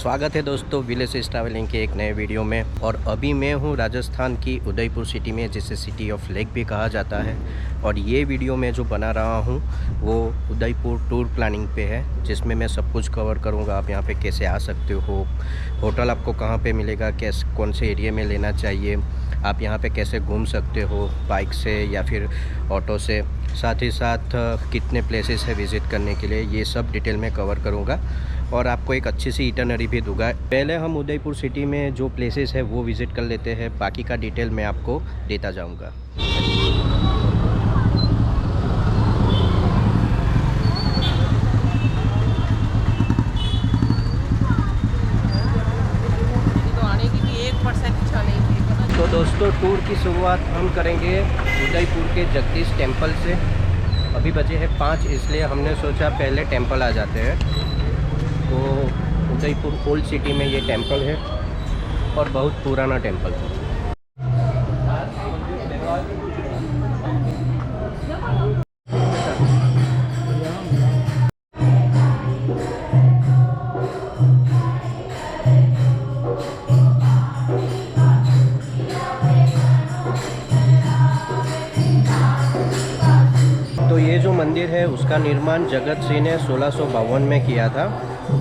स्वागत है दोस्तों विलेज ट्रैवलिंग के एक नए वीडियो में। और अभी मैं हूँ राजस्थान की उदयपुर सिटी में, जिसे सिटी ऑफ लेक भी कहा जाता है। और ये वीडियो मैं जो बना रहा हूँ वो उदयपुर टूर प्लानिंग पे है, जिसमें मैं सब कुछ कवर करूँगा। आप यहाँ पे कैसे आ सकते हो, होटल आपको कहाँ पे मिलेगा, कैसे कौन से एरिया में लेना चाहिए, आप यहाँ पे कैसे घूम सकते हो बाइक से या फिर ऑटो से, साथ ही साथ कितने प्लेसेस है विज़िट करने के लिए, ये सब डिटेल में कवर करूँगा। और आपको एक अच्छी सी इटनरी भी दूंगा। पहले हम उदयपुर सिटी में जो प्लेसेस है वो विज़िट कर लेते हैं, बाकी का डिटेल मैं आपको देता जाऊंगा। तो दोस्तों टूर की शुरुआत हम करेंगे उदयपुर के जगदीश टेम्पल से। अभी बजे हैं 5, इसलिए हमने सोचा पहले टेम्पल आ जाते हैं। तो उदयपुर ओल्ड सिटी में ये टेम्पल है और बहुत पुराना टेम्पल है। तो ये जो मंदिर है उसका निर्माण जगत सिंह ने 1652 में किया था।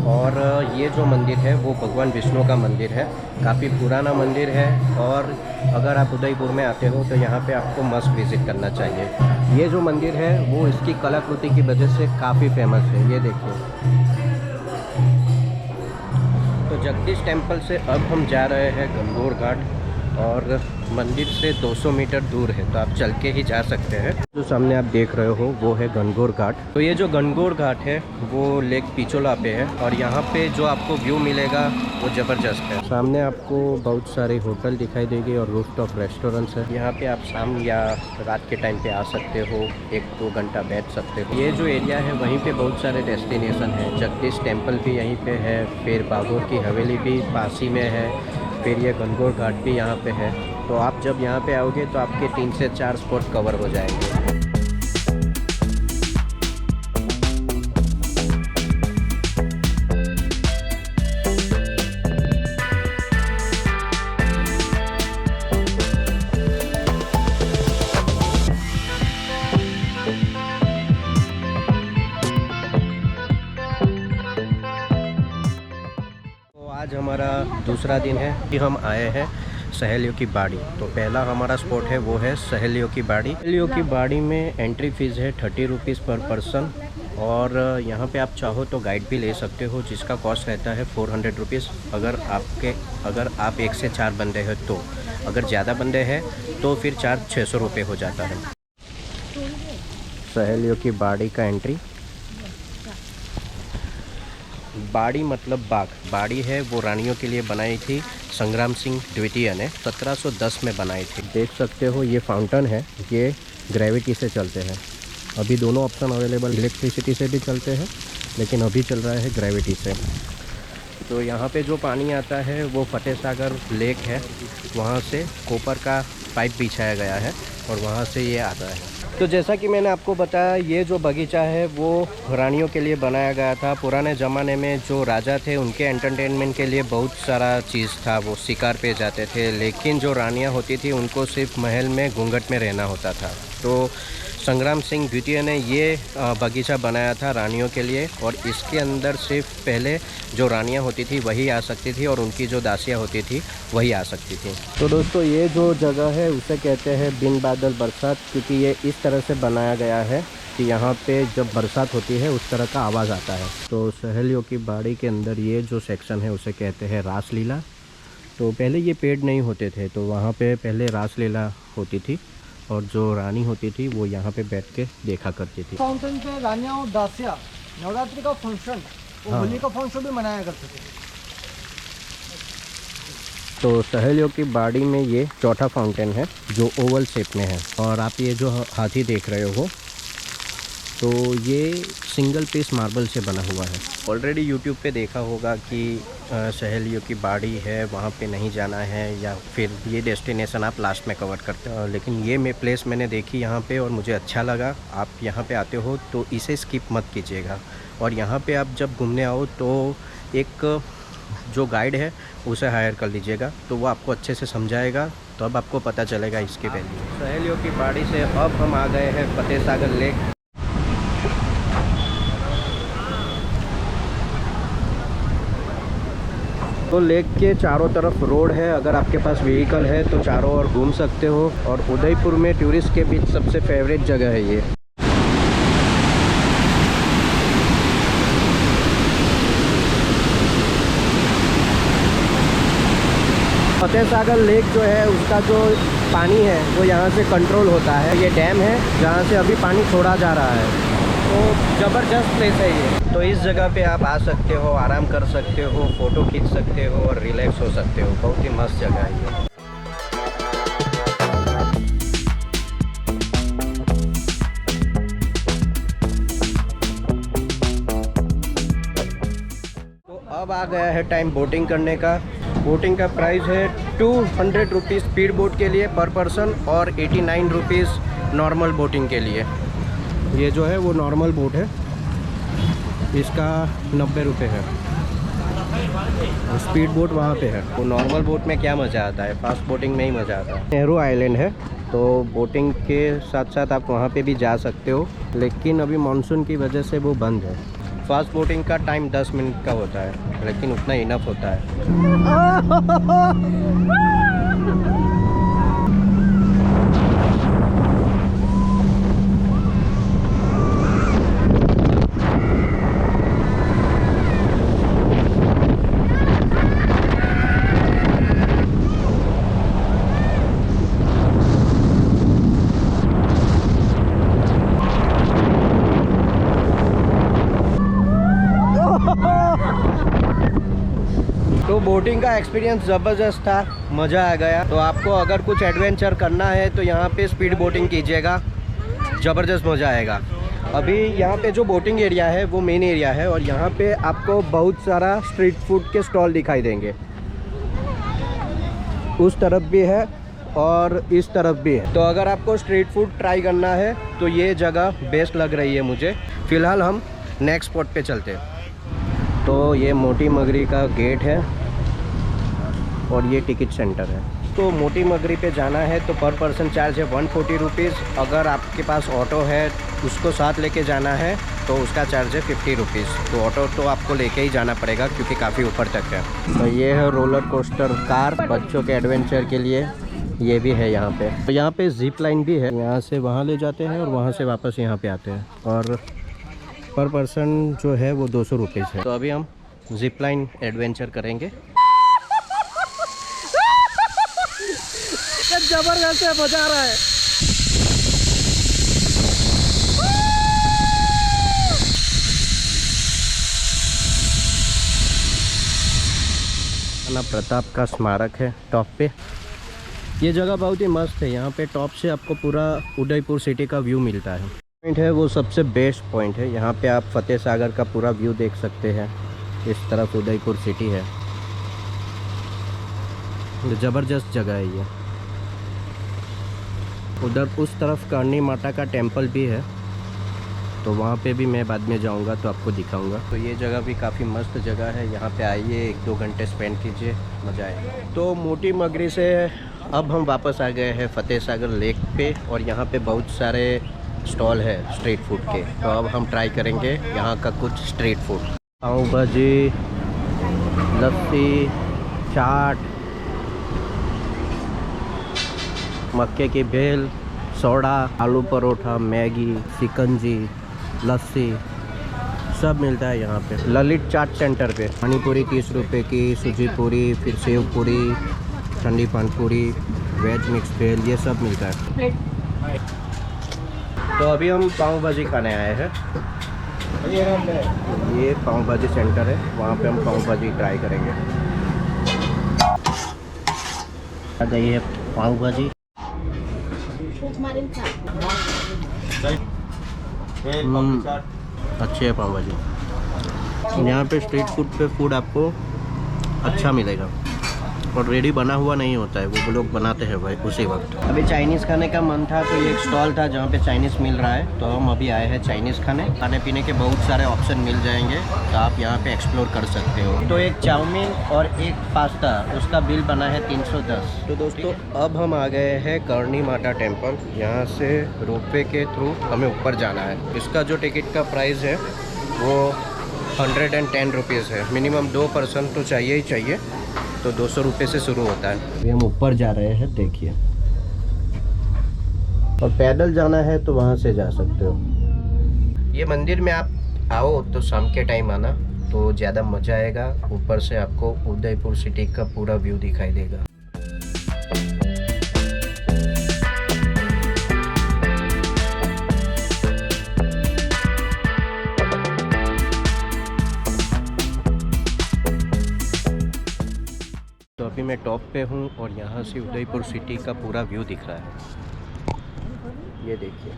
और ये जो मंदिर है वो भगवान विष्णु का मंदिर है, काफ़ी पुराना मंदिर है। और अगर आप उदयपुर में आते हो तो यहाँ पे आपको मस्ट विज़िट करना चाहिए। ये जो मंदिर है वो इसकी कलाकृति की वजह से काफ़ी फेमस है, ये देखिए। तो जगदीश टेम्पल से अब हम जा रहे हैं गंगोर घाट, और मंदिर से 200 मीटर दूर है, तो आप चल के ही जा सकते हैं। जो सामने आप देख रहे हो वो है गंगोर घाट। तो ये जो गंगोर घाट है वो लेक पिछोला पे है, और यहाँ पे जो आपको व्यू मिलेगा वो ज़बरदस्त है। सामने आपको बहुत सारे होटल दिखाई देंगे और रूफटॉप रेस्टोरेंट्स है। यहाँ पे आप शाम या रात के टाइम पे आ सकते हो, 1-2 घंटा बैठ सकते हो। ये जो एरिया है वहीं पे बहुत सारे डेस्टिनेशन है। जगदीश टेम्पल भी यहीं पे है, फिर बागोर की हवेली भी पास ही में है, फिर ये गंगोर घाट भी यहाँ पे है। तो आप जब यहाँ पे आओगे तो आपके 3 से 4 स्पॉट कवर हो जाएंगे। आज हमारा दूसरा दिन है कि हम आए हैं सहेलियों की बाड़ी। तो पहला हमारा स्पॉट है वो है सहेलियों की बाड़ी। सहेलियों की बाड़ी में एंट्री फ़ीस है 30 रुपीज़ पर पर्सन। और यहाँ पे आप चाहो तो गाइड भी ले सकते हो, जिसका कॉस्ट रहता है 400 रुपीज़। अगर आप 1 से 4 बंदे हैं तो, अगर ज़्यादा बंदे हैं तो फिर चार्ज 600 रुपये हो जाता है। सहेलियों की बाड़ी का एंट्री। बाड़ी मतलब बाग। बाड़ी है वो रानियों के लिए बनाई थी संग्राम सिंह द्वितीय ने, 1710 में बनाई थी। देख सकते हो ये फाउंटेन है, ये ग्रेविटी से चलते हैं। अभी दोनों ऑप्शन अवेलेबल, इलेक्ट्रिसिटी से भी चलते हैं, लेकिन अभी चल रहा है ग्रेविटी से। तो यहाँ पे जो पानी आता है वो फतेह सागर लेक है, वहाँ से कॉपर का पाइप बिछाया गया है और वहाँ से ये आता है। तो जैसा कि मैंने आपको बताया, ये जो बगीचा है वो रानियों के लिए बनाया गया था। पुराने ज़माने में जो राजा थे उनके एंटरटेनमेंट के लिए बहुत सारा चीज़ था, वो शिकार पे जाते थे। लेकिन जो रानियां होती थी उनको सिर्फ महल में घूंघट में रहना होता था। तो संग्राम सिंह द्वितीय ने ये बगीचा बनाया था रानियों के लिए, और इसके अंदर सिर्फ पहले जो रानियां होती थी वही आ सकती थी, और उनकी जो दासियां होती थी वही आ सकती थी। तो दोस्तों ये जो जगह है उसे कहते हैं बिन बादल बरसात, क्योंकि ये इस तरह से बनाया गया है कि यहाँ पे जब बरसात होती है उस तरह का आवाज़ आता है। तो सहेलियों की बाड़ी के अंदर ये जो सेक्शन है उसे कहते हैं रासलीला। तो पहले ये पेड़ नहीं होते थे, तो वहाँ पे पहले रासलीला होती थी, और जो रानी होती थी वो यहाँ पे बैठ के देखा करती थी। फाउंटेन पे रानियां और दासियां नवरात्रि का फंक्शन और होली का फंक्शन भी मनाया करते थे। तो सहेलियों की बाड़ी में ये चौथा फाउंटेन है जो ओवल शेप में है। और आप ये जो हाथी देख रहे हो तो ये सिंगल पीस मार्बल से बना हुआ है। ऑलरेडी यूट्यूब पे देखा होगा कि सहेलियों की बाड़ी है, वहाँ पे नहीं जाना है, या फिर ये डेस्टिनेशन आप लास्ट में कवर करते हो। लेकिन ये प्लेस मैंने देखी यहाँ पे और मुझे अच्छा लगा। आप यहाँ पे आते हो तो इसे स्किप मत कीजिएगा। और यहाँ पे आप जब घूमने आओ तो एक जो गाइड है उसे हायर कर लीजिएगा, तो वो आपको अच्छे से समझाएगा, तो अब आपको पता चलेगा इसकी वैल्यू। सहेलियों की बाड़ी से अब हम आ गए हैं फतेह सागर लेक। तो लेक के चारों तरफ रोड है, अगर आपके पास व्हीकल है तो चारों ओर घूम सकते हो। और उदयपुर में टूरिस्ट के बीच सबसे फेवरेट जगह है ये। फतेह सागर लेक जो है उसका जो पानी है वो यहाँ से कंट्रोल होता है। ये डैम है जहाँ से अभी पानी छोड़ा जा रहा है, तो ज़बरदस्त प्लेस है ये। तो इस जगह पे आप आ सकते हो, आराम कर सकते हो, फ़ोटो खींच सकते हो और रिलैक्स हो सकते हो। बहुत ही मस्त जगह है ये। तो अब आ गया है टाइम बोटिंग करने का। बोटिंग का प्राइस है 200 रुपीज़ स्पीड बोट के लिए पर पर्सन और 89 रुपीज़ नॉर्मल बोटिंग के लिए। ये जो है वो नॉर्मल बोट है, इसका 90 रुपये है। स्पीड बोट वहाँ पे है। वो नॉर्मल बोट में क्या मज़ा आता है, फास्ट बोटिंग में ही मज़ा आता है। नेहरू आइलैंड है, तो बोटिंग के साथ साथ आप वहाँ पे भी जा सकते हो, लेकिन अभी मानसून की वजह से वो बंद है। फास्ट बोटिंग का टाइम 10 मिनट का होता है, लेकिन उतना इनफ होता है। तो बोटिंग का एक्सपीरियंस ज़बरदस्त था, मज़ा आ गया। तो आपको अगर कुछ एडवेंचर करना है तो यहाँ पे स्पीड बोटिंग कीजिएगा, ज़बरदस्त मज़ा आएगा। अभी यहाँ पे जो बोटिंग एरिया है वो मेन एरिया है, और यहाँ पे आपको बहुत सारा स्ट्रीट फूड के स्टॉल दिखाई देंगे। उस तरफ भी है और इस तरफ भी है। तो अगर आपको स्ट्रीट फूड ट्राई करना है तो ये जगह बेस्ट लग रही है मुझे। फ़िलहाल हम नेक्स्ट स्पॉट पे चलते हैं। तो ये मोटी मगरी का गेट है और ये टिकट सेंटर है। तो मोटी मगरी पे जाना है तो पर पर्सन चार्ज है 140 रुपीज़। अगर आपके पास ऑटो है उसको साथ लेके जाना है तो उसका चार्ज है 50 रुपीज़। तो ऑटो तो आपको लेके ही जाना पड़ेगा क्योंकि काफ़ी ऊपर तक है। तो ये है रोलर कोस्टर कार, बच्चों के एडवेंचर के लिए ये भी है यहाँ पे। तो यहाँ पे जिप लाइन भी है, यहाँ से वहाँ ले जाते हैं और वहाँ से वापस यहाँ पे आते हैं। और पर पर्सन जो है वो 200 रुपीज़ है। तो अभी हम जिप लाइन एडवेंचर करेंगे। जबरदस्त है, मजा आ रहा है। राणा प्रताप का स्मारक है टॉप पे। ये जगह बहुत ही मस्त है, यहाँ पे टॉप से आपको पूरा उदयपुर सिटी का व्यू मिलता है। पॉइंट है वो सबसे बेस्ट पॉइंट है, यहाँ पे आप फतेह सागर का पूरा व्यू देख सकते हैं। इस तरफ उदयपुर सिटी है, ज़बरदस्त जगह है ये। उधर उस तरफ करणी माता का टेंपल भी है, तो वहाँ पे भी मैं बाद में जाऊँगा तो आपको दिखाऊंगा। तो ये जगह भी काफ़ी मस्त जगह है, यहाँ पे आइए, 1-2 घंटे स्पेंड कीजिए, मज़ा आएगा। तो मोटी मगरी से अब हम वापस आ गए हैं फतेह सागर लेक पे, और यहाँ पे बहुत सारे स्टॉल है स्ट्रीट फूड के। तो अब हम ट्राई करेंगे यहाँ का कुछ स्ट्रीट फूड। पाव भाजी, लस्सी, चाट, मक्के की भेल, सोडा, आलू परोठा, मैगी, शिकंजी, लस्सी सब मिलता है यहाँ पे। ललित चाट सेंटर पे पानी पूरी 30 रुपये की, सूजी पूरी, फिर सेव पूरी, ठंडी पान पूरी, वेज मिक्स भेल, ये सब मिलता है। तो अभी हम पाव भाजी खाने आए हैं। ये पाव भाजी सेंटर है, वहाँ पे हम पाव भाजी ट्राई करेंगे। आ जाइए पाव भाजी। अच्छी है पाव भाजी। यहाँ पे स्ट्रीट फूड पे फूड आपको अच्छा मिलेगा, रेडी बना हुआ नहीं होता है, वो लोग बनाते हैं भाई उसी वक्त। अभी चाइनीज़ खाने का मन था तो ये एक स्टॉल था जहाँ पे चाइनीज़ मिल रहा है, तो हम अभी आए हैं चाइनीज़ खाने पीने के बहुत सारे ऑप्शन मिल जाएंगे, तो आप यहाँ पे एक्सप्लोर कर सकते हो। तो एक चाउमीन और एक पास्ता, उसका बिल बना है 310। तो दोस्तों अब हम आ गए हैं करणी माता टेम्पल। यहाँ से रोपवे के थ्रू हमें ऊपर जाना है। इसका जो टिकट का प्राइस है वो 110 रुपीज़ है। मिनिमम 2 पर्सन तो चाहिए ही चाहिए, तो 200 रुपये से शुरू होता है। अभी हम ऊपर जा रहे हैं, देखिए। और पैदल जाना है तो वहाँ से जा सकते हो। ये मंदिर में आप आओ तो शाम के टाइम आना तो ज़्यादा मज़ा आएगा। ऊपर से आपको उदयपुर सिटी का पूरा व्यू दिखाई देगा। तो अभी मैं टॉप पे हूँ और यहाँ से उदयपुर सिटी का पूरा व्यू दिख रहा है। ये देखिए।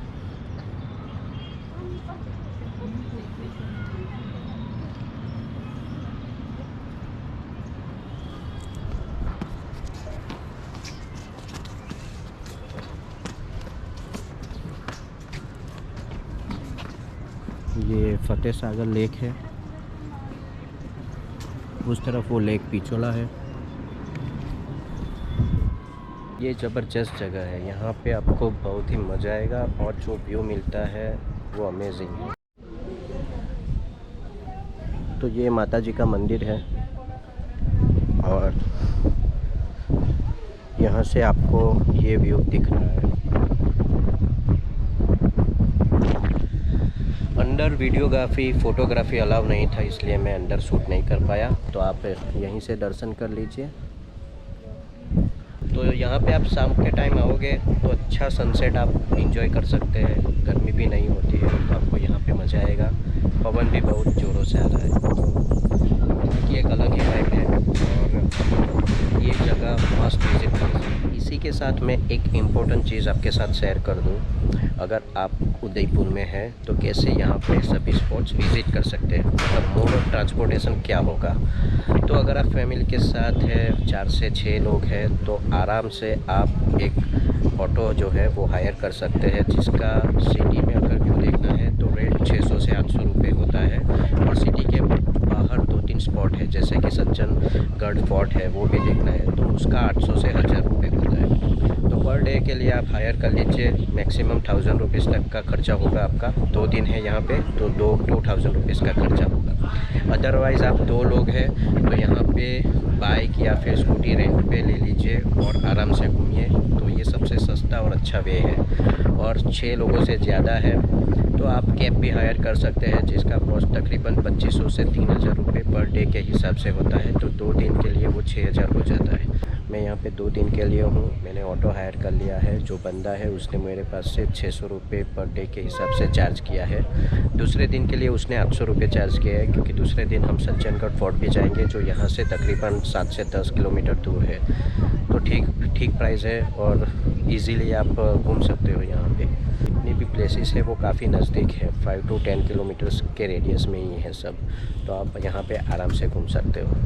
ये फतेह सागर लेक है, उस तरफ वो लेक पिछोला है। ये ज़बरदस्त जगह है, यहाँ पे आपको बहुत ही मज़ा आएगा और जो व्यू मिलता है वो अमेजिंग है। तो ये माता जी का मंदिर है और यहाँ से आपको ये व्यू दिख रहा है। अंदर वीडियोग्राफी फ़ोटोग्राफी अलाउ नहीं था, इसलिए मैं अंदर शूट नहीं कर पाया, तो आप यहीं से दर्शन कर लीजिए। तो यहाँ पे आप शाम के टाइम आओगे तो अच्छा सनसेट आप एंजॉय कर सकते हैं। गर्मी भी नहीं होती है तो आपको यहाँ पे मज़ा आएगा। पवन भी बहुत ज़ोरों से आ रहा है, ये एक अलग ही वाइब है और ये जगह मस्त विजिट करिए। इसी के साथ मैं एक इम्पोर्टेंट चीज़ आपके साथ शेयर कर दूँ। अगर आप उदयपुर में हैं तो कैसे यहाँ पे सभी स्पॉट्स विज़िट कर सकते हैं, मतलब मोड ऑफ ट्रांसपोर्टेशन क्या होगा। तो अगर आप फैमिली के साथ है, 4 से 6 लोग हैं, तो आराम से आप एक ऑटो जो है वो हायर कर सकते हैं, जिसका सिटी में अगर व्यू देखना है तो रेट 600 से 800 रुपये होता है। और सिटी के बाहर 2-3 स्पॉट है, जैसे कि सज्जनगढ़ फोर्ट है, वो भी देखना है तो उसका 800 से 1000 रुपये होता है। तो पर डे के लिए आप हायर कर लीजिए। मैक्सिमम 1000 रुपीज़ तक का खर्चा होगा आपका। 2 दिन है यहाँ पे तो 2000 रुपीज़ का खर्चा होगा। अदरवाइज़ आप 2 लोग हैं तो यहाँ पे बाइक या फिर स्कूटी रेंट पे ले लीजिए और आराम से घूमिए। तो ये सबसे सस्ता और अच्छा वे है। और 6 लोगों से ज़्यादा है तो आप कैब भी हायर कर सकते हैं, जिसका कॉस्ट तकरीबन 2500 से 3000 रुपये पर डे के हिसाब से होता है। तो 2 दिन के लिए वो 6000 हो जाता है। मैं यहाँ पे 2 दिन के लिए हूँ, मैंने ऑटो हायर कर लिया है। जो बंदा है उसने मेरे पास से 600 रुपये पर डे के हिसाब से चार्ज किया है। दूसरे दिन के लिए उसने 800 रुपये चार्ज किया है, क्योंकि दूसरे दिन हम सज्जनगढ़ फोर्ट भी जाएंगे, जो यहाँ से तकरीबन 7 से 10 किलोमीटर दूर है। तो ठीक प्राइस है और इजीली आप घूम सकते हो यहाँ पे। जितनी भी प्लेसेस है वो काफ़ी नज़दीक है, 5 to 10 किलोमीटर्स के रेडियस में ही है सब। तो आप यहाँ पे आराम से घूम सकते हो।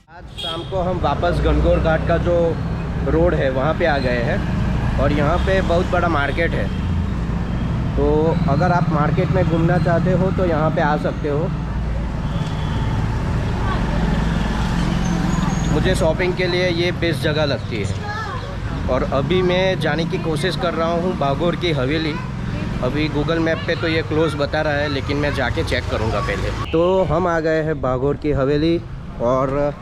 आज शाम को हम वापस गणगौर घाट का जो रोड है वहाँ पे आ गए हैं और यहाँ पे बहुत बड़ा मार्केट है। तो अगर आप मार्केट में घूमना चाहते हो तो यहाँ पे आ सकते हो। मुझे शॉपिंग के लिए ये बेस्ट जगह लगती है। और अभी मैं जाने की कोशिश कर रहा हूँ भागोर की हवेली। अभी गूगल मैप पे तो ये क्लोज़ बता रहा है, लेकिन मैं जाके चेक करूँगा पहले। तो हम आ गए हैं भागोर की हवेली और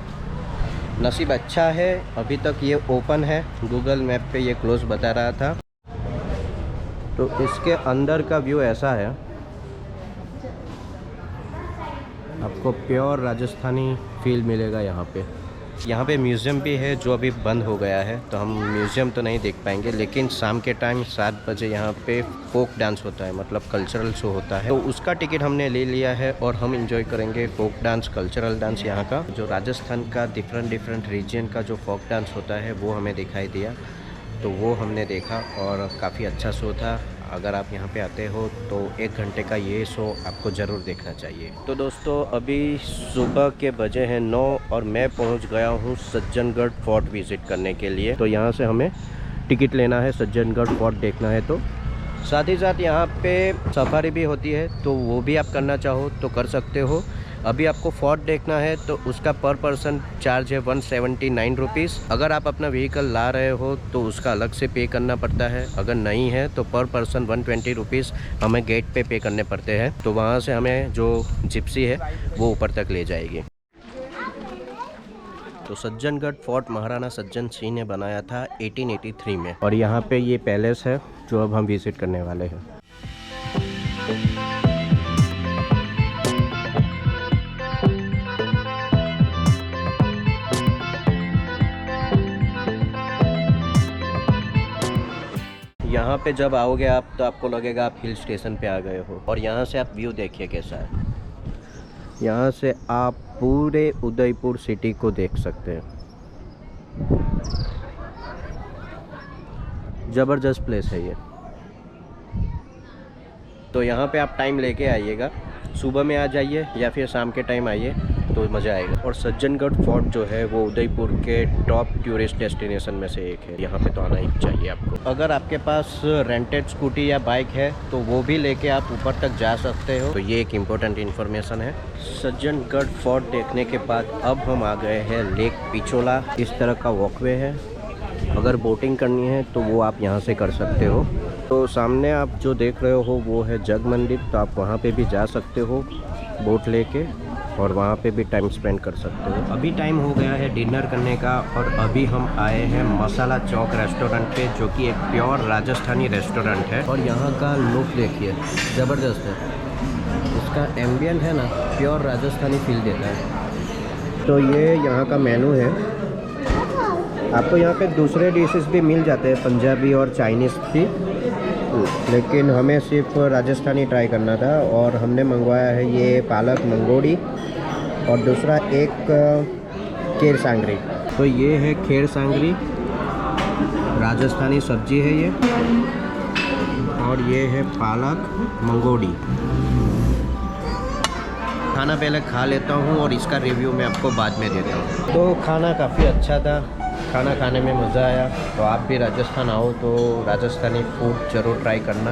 नसीब अच्छा है अभी तक ये ओपन है। गूगल मैप पे ये क्लोज़ बता रहा था। तो इसके अंदर का व्यू ऐसा है, आपको प्योर राजस्थानी फील मिलेगा यहाँ पे। यहाँ पे म्यूज़ियम भी है जो अभी बंद हो गया है, तो हम म्यूज़ियम तो नहीं देख पाएंगे, लेकिन शाम के टाइम 7 बजे यहाँ पे फोक डांस होता है, मतलब कल्चरल शो होता है। तो उसका टिकट हमने ले लिया है और हम एंजॉय करेंगे फोक डांस, कल्चरल डांस यहाँ का। जो राजस्थान का डिफरेंट रीजन का जो फोक डांस होता है वो हमें दिखाई दिया। तो वो हमने देखा और काफ़ी अच्छा शो था। अगर आप यहाँ पे आते हो तो 1 घंटे का ये शो आपको ज़रूर देखना चाहिए। तो दोस्तों अभी सुबह के बजे हैं 9 और मैं पहुँच गया हूँ सज्जनगढ़ फोर्ट विज़िट करने के लिए। तो यहाँ से हमें टिकट लेना है, सज्जनगढ़ फोर्ट देखना है। तो साथ ही साथ यहाँ पे सफारी भी होती है, तो वो भी आप करना चाहो तो कर सकते हो। अभी आपको फोर्ट देखना है तो उसका पर पर्सन चार्ज है 179 रुपीज़। अगर आप अपना व्हीकल ला रहे हो तो उसका अलग से पे करना पड़ता है। अगर नहीं है तो पर पर्सन 120 रुपीज़ हमें गेट पे करने पड़ते हैं। तो वहाँ से हमें जो जिप्सी है वो ऊपर तक ले जाएगी। तो सज्जनगढ़ फोर्ट महाराणा सज्जन सिंह ने बनाया था 1883 में, और यहाँ पे ये पैलेस है जो अब हम विज़िट करने वाले हैं। यहाँ पे जब आओगे आप तो आपको लगेगा आप हिल स्टेशन पे आ गए हो। और यहाँ से आप व्यू देखिए कैसा है। यहाँ से आप पूरे उदयपुर सिटी को देख सकते हैं। ज़बरदस्त प्लेस है ये। तो यहाँ पे आप टाइम लेके आइएगा, सुबह में आ जाइए या फिर शाम के टाइम आइए तो मज़ा आएगा। और सज्जनगढ़ फोर्ट जो है वो उदयपुर के टॉप टूरिस्ट डेस्टिनेशन में से एक है। यहाँ पे तो आना ही चाहिए आपको। अगर आपके पास रेंटेड स्कूटी या बाइक है तो वो भी लेके आप ऊपर तक जा सकते हो। तो ये एक इम्पोर्टेंट इन्फॉर्मेशन है। सज्जनगढ़ फोर्ट देखने के बाद अब हम आ गए हैं लेक पिछोला। इस तरह का वॉकवे है। अगर बोटिंग करनी है तो वो आप यहाँ से कर सकते हो। तो सामने आप जो देख रहे हो वो है जग मंदिर, तो आप वहाँ पे भी जा सकते हो बोट लेके और वहाँ पे भी टाइम स्पेंड कर सकते हो। अभी टाइम हो गया है डिनर करने का और अभी हम आए हैं मसाला चौक रेस्टोरेंट पे, जो कि एक प्योर राजस्थानी रेस्टोरेंट है। और यहाँ का लुक देखिए, ज़बरदस्त है। इसका एम्बियंट है ना, प्योर राजस्थानी फील देता है। तो ये यहाँ का मेनू है। आपको यहाँ पे दूसरे डिशेस भी मिल जाते हैं, पंजाबी और चाइनीज़ भी, लेकिन हमें सिर्फ राजस्थानी ट्राई करना था और हमने मंगवाया है ये पालक मंगोड़ी और दूसरा एक खेर सांगरी। तो ये है खेर सांगरी, राजस्थानी सब्जी है ये, और ये है पालक मंगोड़ी। खाना पहले खा लेता हूँ और इसका रिव्यू मैं आपको बाद में देता हूँ। तो खाना काफ़ी अच्छा था, खाना खाने में मज़ा आया। तो आप भी राजस्थान आओ तो राजस्थानी फूड ज़रूर ट्राई करना।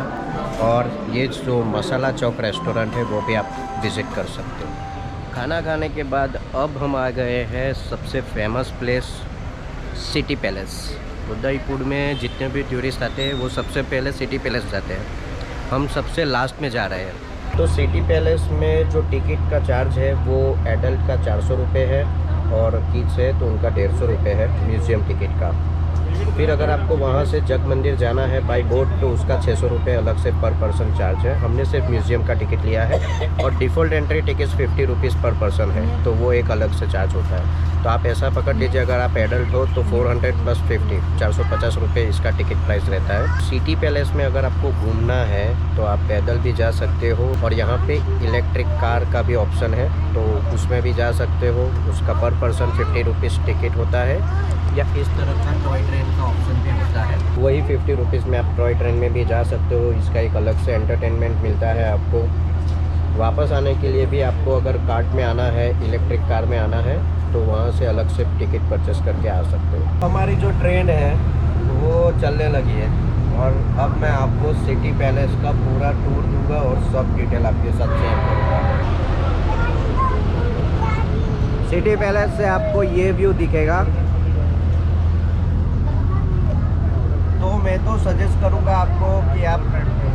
और ये जो मसाला चौक रेस्टोरेंट है वो भी आप विज़िट कर सकते हो। खाना खाने के बाद अब हम आ गए हैं सबसे famous place city palace. Udaipur में जितने भी टूरिस्ट आते हैं वो सबसे पहले सिटी पैलेस जाते हैं। हम सबसे लास्ट में जा रहे हैं। तो सिटी पैलेस में जो टिकट का चार्ज है वो एडल्ट का 400 रुपये है और किड्स है तो उनका 150 रुपये है म्यूज़ियम टिकट का। फिर अगर आपको वहाँ से जग मंदिर जाना है बाई बोट तो उसका 600 रुपये अलग से पर पर्सन चार्ज है। हमने सिर्फ म्यूज़ियम का टिकट लिया है और डिफ़ॉल्ट एंट्री टिकट 50 रुपीज़ पर पर्सन है, तो वो एक अलग से चार्ज होता है। तो आप ऐसा पकड़ लीजिए, अगर आप एडल्ट हो तो 400 + 50 450 रुपये इसका टिकट प्राइस रहता है। सिटी पैलेस में अगर आपको घूमना है तो आप पैदल भी जा सकते हो और यहाँ पे इलेक्ट्रिक कार का भी ऑप्शन है, तो उसमें भी जा सकते हो। उसका पर पर्सन 50 रुपीज़ टिकट होता है। या इस तरह का टॉय ट्रेन का ऑप्शन भी होता है, वही 50 रुपीज़ में आप टॉय ट्रेन में भी जा सकते हो। इसका एक अलग से एंटरटेनमेंट मिलता है आपको। वापस आने के लिए भी आपको अगर कार्ट में आना है, इलेक्ट्रिक कार में आना है, तो वहाँ से अलग से टिकट परचेस करके आ सकते हो। हमारी जो ट्रेन है वो चलने लगी है और अब मैं आपको सिटी पैलेस का पूरा टूर दूंगा और सब डिटेल आपके साथ शेयर करूँगा। सिटी पैलेस से आपको ये व्यू दिखेगा। तो मैं तो सजेस्ट करूँगा आपको कि आप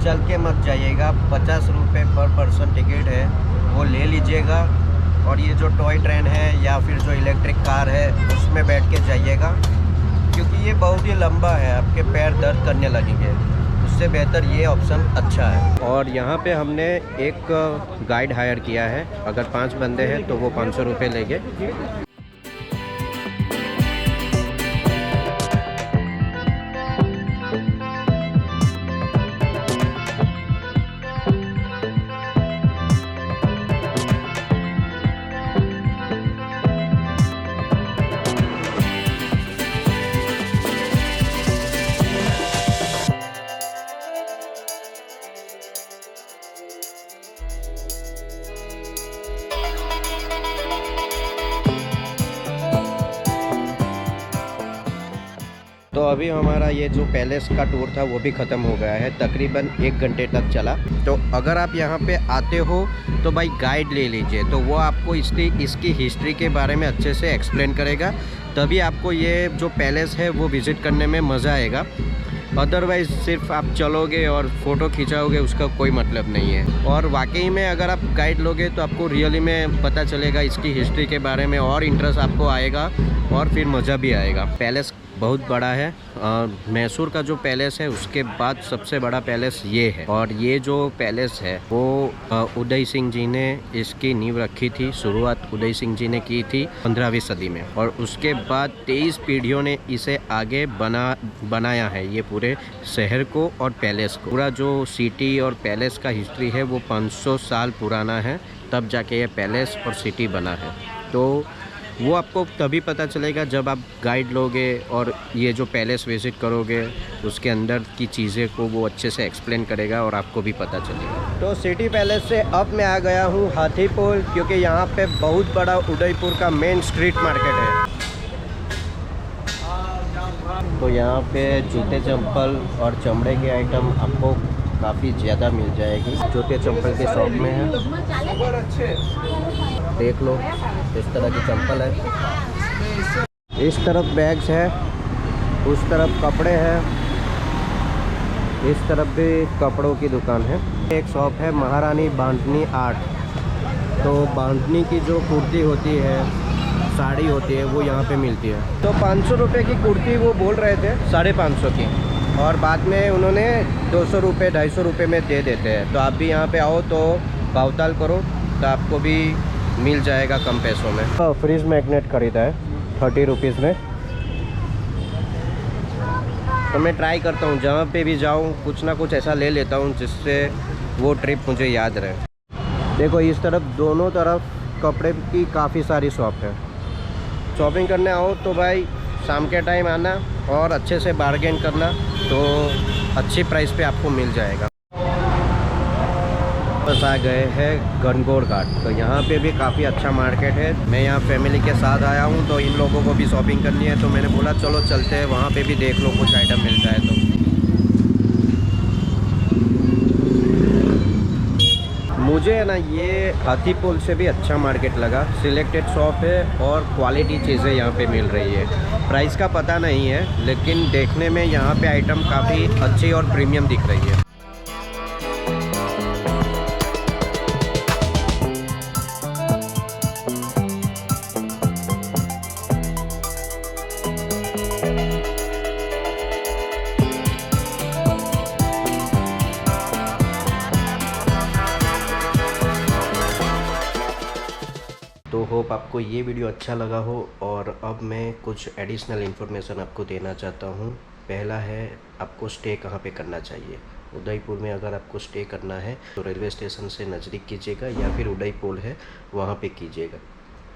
चल के मत जाइएगा। 50 रुपये पर पर्सन टिकट है, वो ले लीजिएगा। और ये जो टॉय ट्रेन है या फिर जो इलेक्ट्रिक कार है उसमें बैठ के जाइएगा, क्योंकि ये बहुत ही लंबा है, आपके पैर दर्द करने लगेंगे। उससे बेहतर ये ऑप्शन अच्छा है। और यहाँ पे हमने एक गाइड हायर किया है। अगर 5 बंदे हैं तो वो 500 रुपये लेंगे। तो अभी हमारा ये जो पैलेस का टूर था वो भी ख़त्म हो गया है, तकरीबन 1 घंटे तक चला। तो अगर आप यहाँ पे आते हो तो भाई गाइड ले लीजिए, तो वो आपको इसकी हिस्ट्री के बारे में अच्छे से एक्सप्लेन करेगा, तभी आपको ये जो पैलेस है वो विज़िट करने में मज़ा आएगा। अदरवाइज़ सिर्फ आप चलोगे और फ़ोटो खिंचाओगे, उसका कोई मतलब नहीं है। और वाकई में अगर आप गाइड लोगे तो आपको रियली में पता चलेगा इसकी हिस्ट्री के बारे में, और इंटरेस्ट आपको आएगा और फिर मज़ा भी आएगा। पैलेस बहुत बड़ा है, मैसूर का जो पैलेस है उसके बाद सबसे बड़ा पैलेस ये है। और ये जो पैलेस है वो उदय सिंह जी ने इसकी नींव रखी थी, शुरुआत उदय सिंह जी ने की थी 15वीं सदी में, और उसके बाद 23 पीढ़ियों ने इसे आगे बनाया है, ये पूरे शहर को और पैलेस को। पूरा जो सिटी और पैलेस का हिस्ट्री है वो 500 साल पुराना है, तब जाके ये पैलेस और सिटी बना है। तो वो आपको तभी पता चलेगा जब आप गाइड लोगे और ये जो पैलेस विज़िट करोगे, उसके अंदर की चीज़ें को वो अच्छे से एक्सप्लेन करेगा और आपको भी पता चलेगा। तो सिटी पैलेस से अब मैं आ गया हूँ हाथीपुल, क्योंकि यहाँ पे बहुत बड़ा उदयपुर का मेन स्ट्रीट मार्केट है। तो यहाँ पे जूते चंपल और चमड़े के आइटम आपको काफ़ी ज़्यादा मिल जाएगी। जूते चंपल के शॉप में है, देख लो, इस तरह की चंपल है। इस तरफ बैग्स है, उस तरफ कपड़े हैं, इस तरफ भी कपड़ों की दुकान है। एक शॉप है महारानी बांधनी आर्ट। तो बांधनी की जो कुर्ती होती है, साड़ी होती है, वो यहाँ पे मिलती है। तो 500 रुपये की कुर्ती वो बोल रहे थे 550 की, और बाद में उन्होंने 200 रुपये 250 रुपये में दे देते हैं। तो आप भी यहाँ पे आओ तो भावताल करो तो आपको भी मिल जाएगा कम पैसों में। तो फ्रिज मैग्नेट खरीदा है 30 रुपीज़ में। तो मैं ट्राई करता हूँ जहाँ पे भी जाऊँ कुछ ना कुछ ऐसा ले लेता हूँ जिससे वो ट्रिप मुझे याद रहे। देखो इस तरफ दोनों तरफ कपड़े की काफ़ी सारी शॉप है। शॉपिंग करने आओ तो भाई शाम के टाइम आना और अच्छे से बार्गेन करना, तो अच्छी प्राइस पे आपको मिल जाएगा। बस आ गए हैं गणगौर घाट। तो यहाँ पे भी काफ़ी अच्छा मार्केट है। मैं यहाँ फैमिली के साथ आया हूँ, तो इन लोगों को भी शॉपिंग करनी है, तो मैंने बोला चलो चलते हैं, वहाँ पे भी देख लो कुछ आइटम मिलता है। तो मुझे है ना ये हाथीपुल से भी अच्छा मार्केट लगा। सिलेक्टेड शॉप है और क्वालिटी चीज़ें यहाँ पे मिल रही है। प्राइस का पता नहीं है, लेकिन देखने में यहाँ पे आइटम काफ़ी अच्छी और प्रीमियम दिख रही है। तो होप आपको ये वीडियो अच्छा लगा हो। और अब मैं कुछ एडिशनल इन्फॉर्मेशन आपको देना चाहता हूँ। पहला है, आपको स्टे कहाँ पे करना चाहिए। उदयपुर में अगर आपको स्टे करना है तो रेलवे स्टेशन से नज़दीक कीजिएगा, या फिर उदयपुर है वहाँ पे कीजिएगा,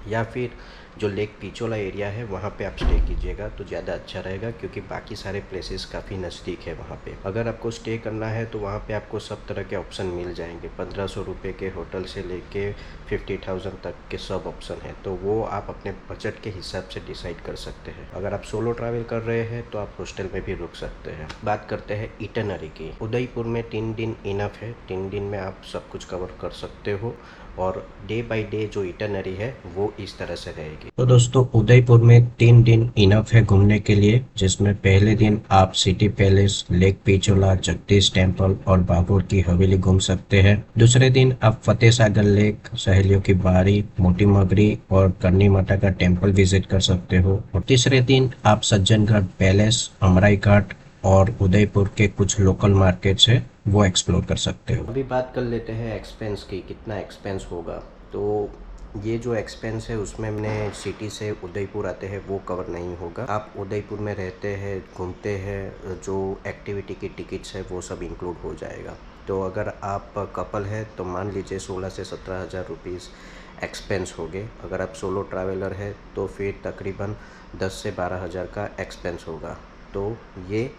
या फिर जो लेक पिचोला एरिया है वहाँ पे आप स्टे कीजिएगा तो ज़्यादा अच्छा रहेगा, क्योंकि बाकी सारे प्लेसेस काफ़ी नज़दीक है वहाँ पे। अगर आपको स्टे करना है तो वहाँ पे आपको सब तरह के ऑप्शन मिल जाएंगे। 1500 रुपये के होटल से लेके 50,000 तक के सब ऑप्शन है, तो वो आप अपने बजट के हिसाब से डिसाइड कर सकते हैं। अगर आप सोलो ट्रैवल कर रहे हैं तो आप हॉस्टल में भी रुक सकते हैं। बात करते हैं इटनरी की। उदयपुर में 3 दिन इनफ है, 3 दिन में आप सब कुछ कवर कर सकते हो, और डे बाय डे जो इटनरी है वो इस तरह से रहेगी। तो दोस्तों उदयपुर में 3 दिन इनफ है घूमने के लिए, जिसमें पहले दिन आप city palace, lake Pichola, Jagdish temple और बाबर की हवेली घूम सकते हैं। दूसरे दिन आप फतेह सागर लेक, सहेलियों की बारी, मोटी मगरी और करनी माता का टेम्पल विजिट कर सकते हो। और तीसरे दिन आप सज्जनगढ़ पैलेस, अमराई घाट और उदयपुर के कुछ लोकल मार्केट्स है वो एक्सप्लोर कर सकते हो। अभी बात कर लेते हैं एक्सपेंस की, कितना एक्सपेंस होगा। तो ये जो एक्सपेंस है उसमें मैंने सिटी से उदयपुर आते हैं वो कवर नहीं होगा। आप उदयपुर में रहते हैं, घूमते हैं, जो एक्टिविटी की टिकट्स है वो सब इंक्लूड हो जाएगा। तो अगर आप कपल है तो मान लीजिए 16 से 17,000 रुपीज़ एक्सपेंस हो गए। अगर आप सोलो ट्रैवलर है तो फिर तकरीबन 10 से 12,000 का एक्सपेंस होगा। तो ये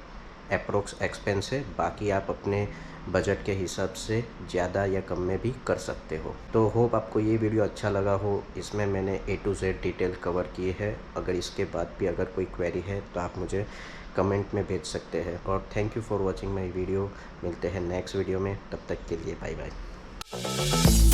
अप्रोक्स एक्सपेंस है, बाकी आप अपने बजट के हिसाब से ज़्यादा या कम में भी कर सकते हो। तो होप आपको ये वीडियो अच्छा लगा हो। इसमें मैंने A to Z detail cover की है। अगर इसके बाद भी अगर कोई क्वेरी है तो आप मुझे कमेंट में भेज सकते हैं। और thank you for watching my video. मिलते हैं नेक्स्ट वीडियो में, तब तक के लिए बाय बाय।